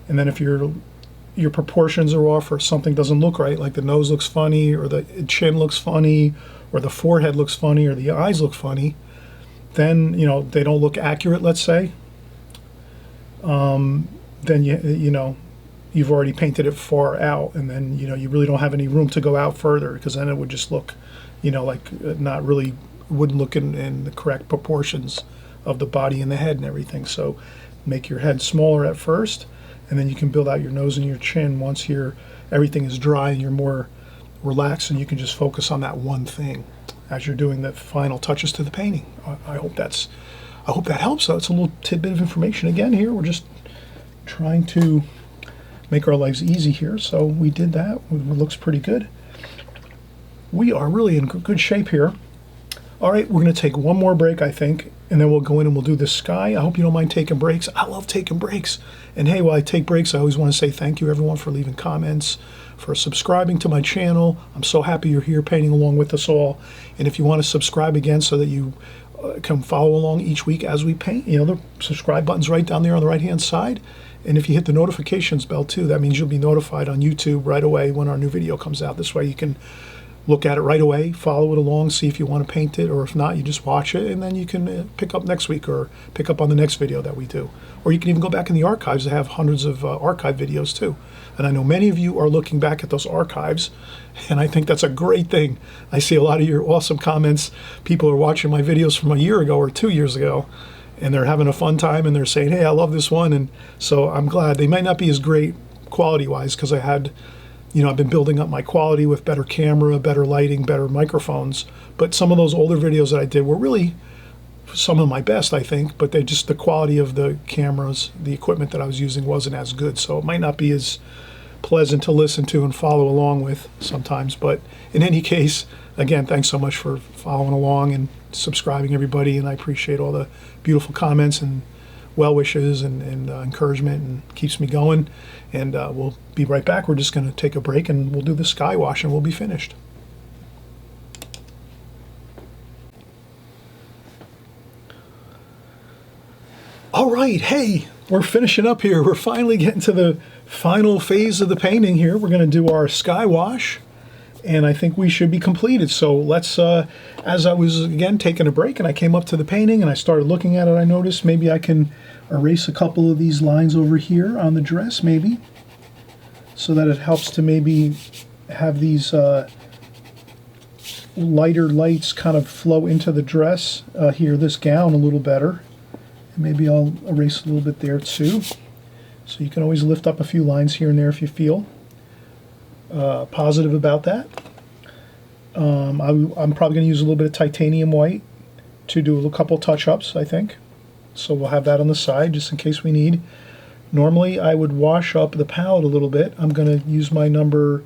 A: And then if your proportions are off, or something doesn't look right, like the nose looks funny, or the chin looks funny, or the forehead looks funny, or the eyes look funny, then they don't look accurate, let's say. Then you've already painted it far out, and then you really don't have any room to go out further, because then it would just look like not really, wouldn't look in the correct proportions of the body and the head and everything. So make your head smaller at first, and then you can build out your nose and your chin once everything is dry and you're more relaxed, and you can just focus on that one thing as you're doing the final touches to the painting. I hope that helps. So it's a little tidbit of information. Again, here we're just trying to make our lives easy here. So we did that. It looks pretty good. we are really in good shape here. All right, we're going to take one more break, I think, and then we'll go in and we'll do the sky. I hope you don't mind taking breaks. I love taking breaks. And hey, while I take breaks, I always want to say thank you, everyone, for leaving comments, for subscribing to my channel. I'm so happy you're here painting along with us all. And if you want to subscribe again so that you can follow along each week as we paint, you know, the subscribe button's right down there on the right-hand side. And if you hit the notifications bell too, that means you'll be notified on YouTube right away when our new video comes out. This way you can look at it right away, follow it along, see if you want to paint it, or if not, you just watch it, and then you can pick up next week or pick up on the next video that we do. Or you can even go back in the archives. They have hundreds of archive videos too. And I know many of you are looking back at those archives, and I think that's a great thing. I see a lot of your awesome comments. People are watching my videos from a year ago or 2 years ago, and they're having a fun time, and they're saying, hey, I love this one. And so I'm glad. They might not be as great quality-wise because I had, you know, I've been building up my quality with better camera, better lighting, better microphones. But some of those older videos that I did were really some of my best, I think. But they just, the quality of the cameras, the equipment that I was using wasn't as good. So it might not be as pleasant to listen to and follow along with sometimes. But in any case, again, thanks so much for following along and subscribing, everybody. And I appreciate all the beautiful comments and well wishes and encouragement, and keeps me going. And we'll be right back. We're just going to take a break and we'll do the sky wash and we'll be finished. All right, hey, we're finishing up here. We're finally getting to the final phase of the painting here. We're going to do our sky wash, and I think we should be completed. So let's, as I was, again, taking a break and I came up to the painting and I started looking at it, I noticed maybe I can erase a couple of these lines over here on the dress, maybe, so that it helps to maybe have these lighter lights kind of flow into the dress here, this gown, a little better. And maybe I'll erase a little bit there too. So you can always lift up a few lines here and there if you feel positive about that. I'm probably going to use a little bit of titanium white to do a couple touch-ups, I think. So we'll have that on the side just in case we need. Normally I would wash up the palette a little bit. I'm going to use my number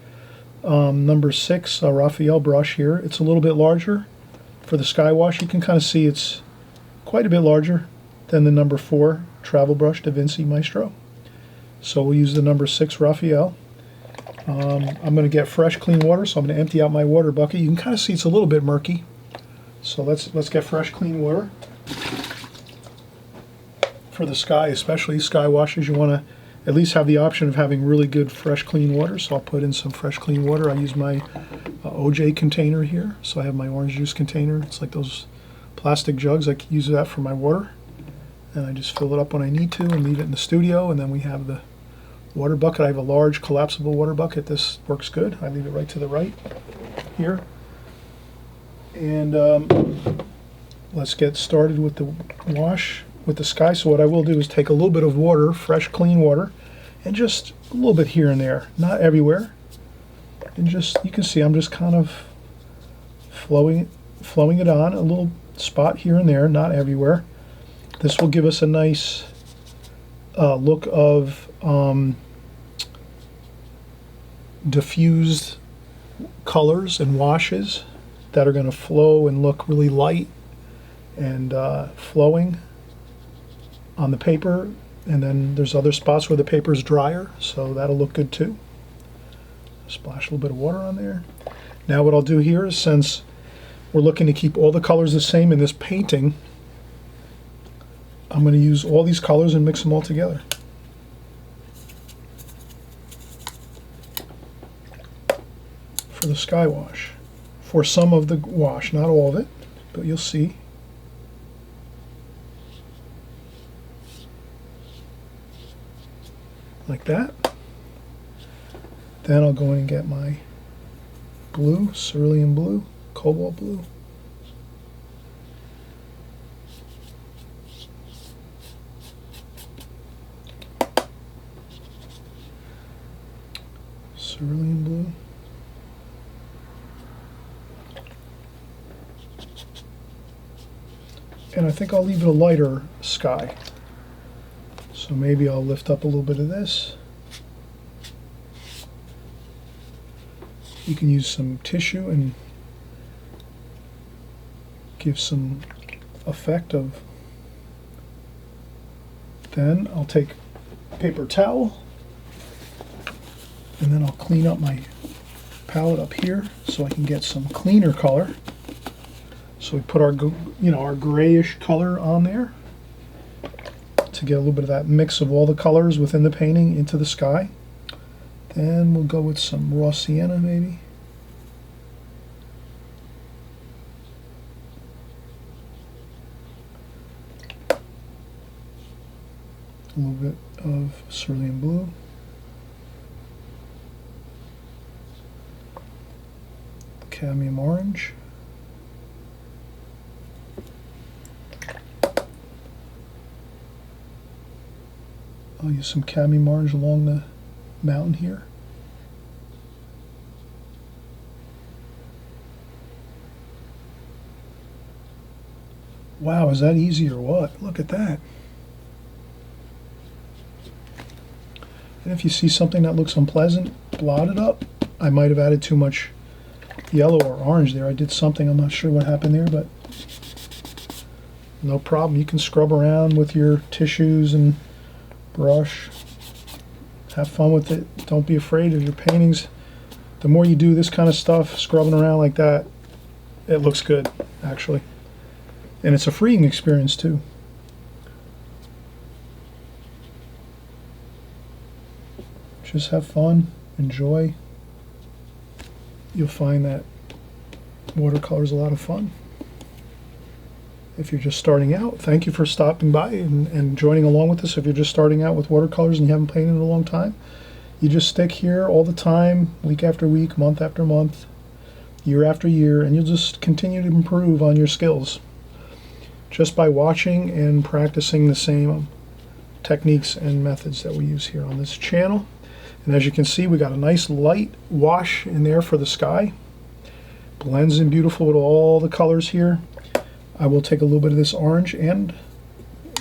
A: 6 Raphael brush here. It's a little bit larger. For the sky wash, you can kind of see it's quite a bit larger than the number 4 travel brush Da Vinci Maestro. So we'll use the number 6 Raphael. I'm going to get fresh clean water, so I'm going to empty out my water bucket. You can kind of see it's a little bit murky. So let's get fresh clean water. For the sky, especially sky washes, you want to at least have the option of having really good fresh clean water. So I'll put in some fresh clean water. I use my OJ container here. So I have my orange juice container. It's like those plastic jugs. I can use that for my water. And I just fill it up when I need to and leave it in the studio. And then we have the water bucket. I have a large collapsible water bucket. This works good. I leave it right to the right here. And let's get started with the wash with the sky. So what I will do is take a little bit of water, fresh clean water, and just a little bit here and there, not everywhere. And just, you can see I'm just kind of flowing it on, a little spot here and there, not everywhere. This will give us a nice look of diffused colors and washes that are going to flow and look really light and flowing on the paper. And then there's other spots where the paper is drier, so that'll look good too. Splash a little bit of water on there. Now what I'll do here is, since we're looking to keep all the colors the same in this painting, I'm going to use all these colors and mix them all together. For the sky wash. For some of the wash, not all of it, but you'll see. Like that. Then I'll go in and get my blue, cerulean blue, cobalt blue. Cerulean blue. And I think I'll leave it a lighter sky. So maybe I'll lift up a little bit of this. You can use some tissue and give some effect of. Then I'll take a paper towel, and then I'll clean up my palette up here so I can get some cleaner color. So we put our, our grayish color on there to get a little bit of that mix of all the colors within the painting into the sky. Then we'll go with some raw sienna maybe. A little bit of cerulean blue. Cadmium orange. I'll use some cadmium orange along the mountain here. Wow, is that easy or what? Look at that. And if you see something that looks unpleasant, blot it up. I might have added too much yellow or orange there. I did something, I'm not sure what happened there, but no problem. You can scrub around with your tissues and brush. Have fun with it. Don't be afraid of your paintings. The more you do this kind of stuff, scrubbing around like that, it looks good, actually. And it's a freeing experience, too. Just have fun, enjoy. You'll find that watercolor is a lot of fun. If you're just starting out, thank you for stopping by and joining along with us. If you're just starting out with watercolors and you haven't painted in a long time, you just stick here all the time, week after week, month after month, year after year, and you'll just continue to improve on your skills just by watching and practicing the same techniques and methods that we use here on this channel. And as you can see, we got a nice light wash in there for the sky. Blends in beautiful with all the colors here. I will take a little bit of this orange and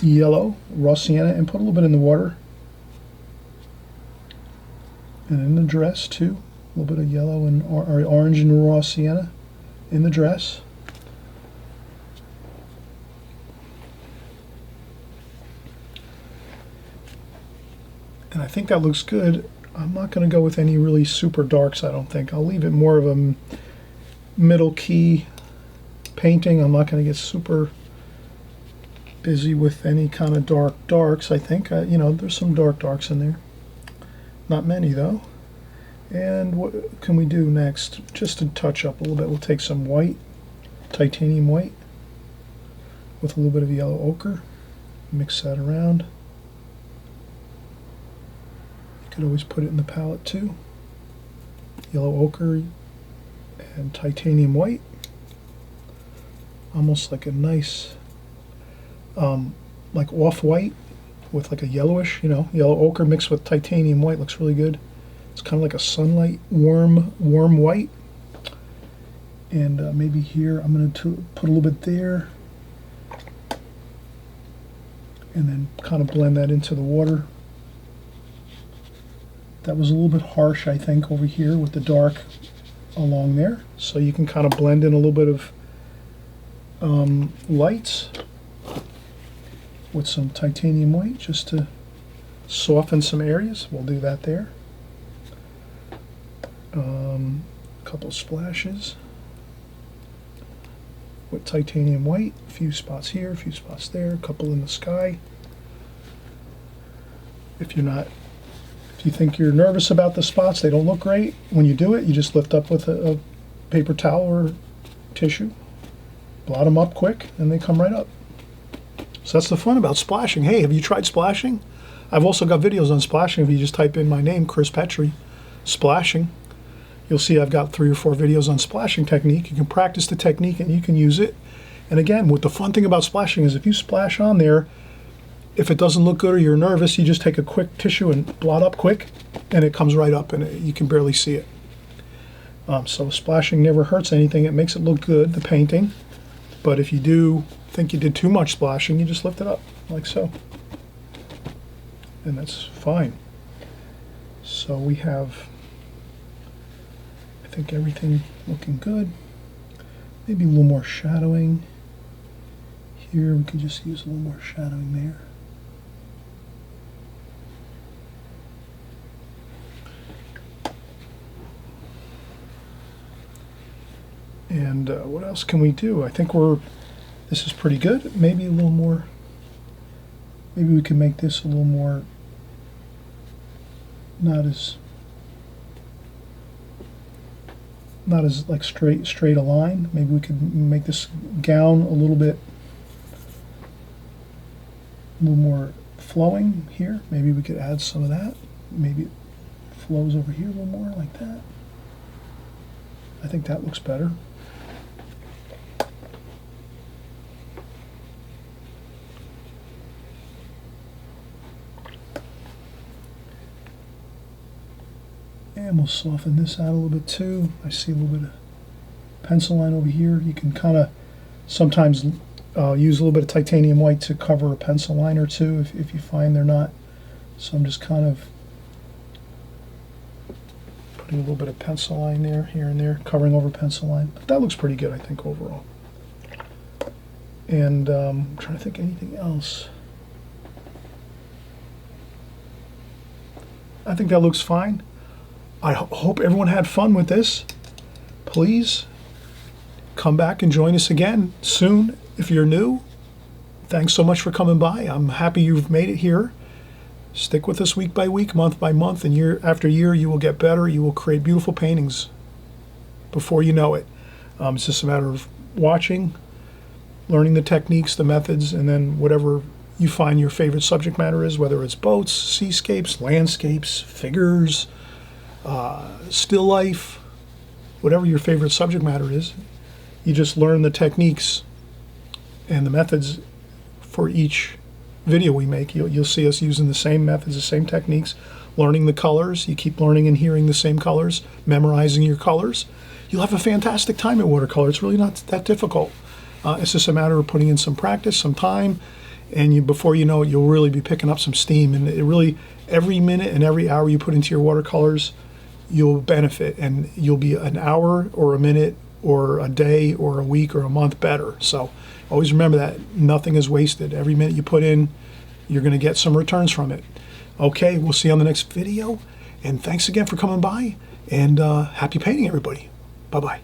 A: yellow, raw sienna, and put a little bit in the water. And in the dress too, a little bit of yellow and orange and raw sienna in the dress. And I think that looks good. I'm not going to go with any really super darks, I don't think. I'll leave it more of a middle key painting. I'm not going to get super busy with any kind of darks, I think. There's some darks in there. Not many, though. And what can we do next? Just to touch up a little bit, we'll take some white, titanium white, with a little bit of yellow ochre. Mix that around. Could always put it in the palette too. Yellow ochre and titanium white. Almost like a nice, like off-white with like a yellowish, yellow ochre mixed with titanium white looks really good. It's kind of like a sunlight, warm white. And maybe here I'm going to put a little bit there. And then kind of blend that into the water. That was a little bit harsh, I think, over here with the dark along there. So you can kind of blend in a little bit of lights with some titanium white just to soften some areas. We'll do that there. A couple splashes with titanium white. A few spots here, a few spots there, a couple in the sky. If you think you're nervous about the spots, they don't look great, when you do it, you just lift up with a paper towel or tissue, blot them up quick, and they come right up. So that's the fun about splashing. Hey, have you tried splashing? I've also got videos on splashing. If you just type in my name, Chris Petri, splashing, you'll see I've got 3 or 4 videos on splashing technique. You can practice the technique and you can use it. And again, what the fun thing about splashing is if you splash on there, if it doesn't look good or you're nervous, you just take a quick tissue and blot up quick, and it comes right up, and you can barely see it. So splashing never hurts anything. It makes it look good, the painting. But if you do think you did too much splashing, you just lift it up, like so. And that's fine. So we have, I think, everything looking good. Maybe a little more shadowing Here we could just use a little more shadowing there. And what else can we do? I think this is pretty good. Maybe a little more, maybe we can make this a little more, not as like straight a line. Maybe we could make this gown a little more flowing here. Maybe we could add some of that. Maybe it flows over here a little more like that. I think that looks better. And we'll soften this out a little bit too. I see a little bit of pencil line over here. You can kind of sometimes use a little bit of titanium white to cover a pencil line or two if you find they're not. So I'm just kind of putting a little bit of pencil line there, here and there, covering over pencil line. But that looks pretty good, I think, overall. And I'm trying to think anything else. I think that looks fine. I hope everyone had fun with this. Please come back and join us again soon if you're new. Thanks so much for coming by. I'm happy you've made it here. Stick with us week by week, month by month, and year after year you will get better. You will create beautiful paintings before you know it. It's just a matter of watching, learning the techniques, the methods, and then whatever you find your favorite subject matter is, whether it's boats, seascapes, landscapes, figures, still life, whatever your favorite subject matter is, you just learn the techniques and the methods for each video we make. You'll see us using the same methods, the same techniques, learning the colors. You keep learning and hearing the same colors, memorizing your colors. You'll have a fantastic time at watercolor. It's really not that difficult. It's just a matter of putting in some practice, some time, and before you know it, you'll really be picking up some steam. And it really, every minute and every hour you put into your watercolors, you'll benefit, and you'll be an hour or a minute or a day or a week or a month better. So always remember that nothing is wasted. Every minute you put in, you're going to get some returns from it. Okay, we'll see you on the next video, and thanks again for coming by, and happy painting, everybody. Bye-bye.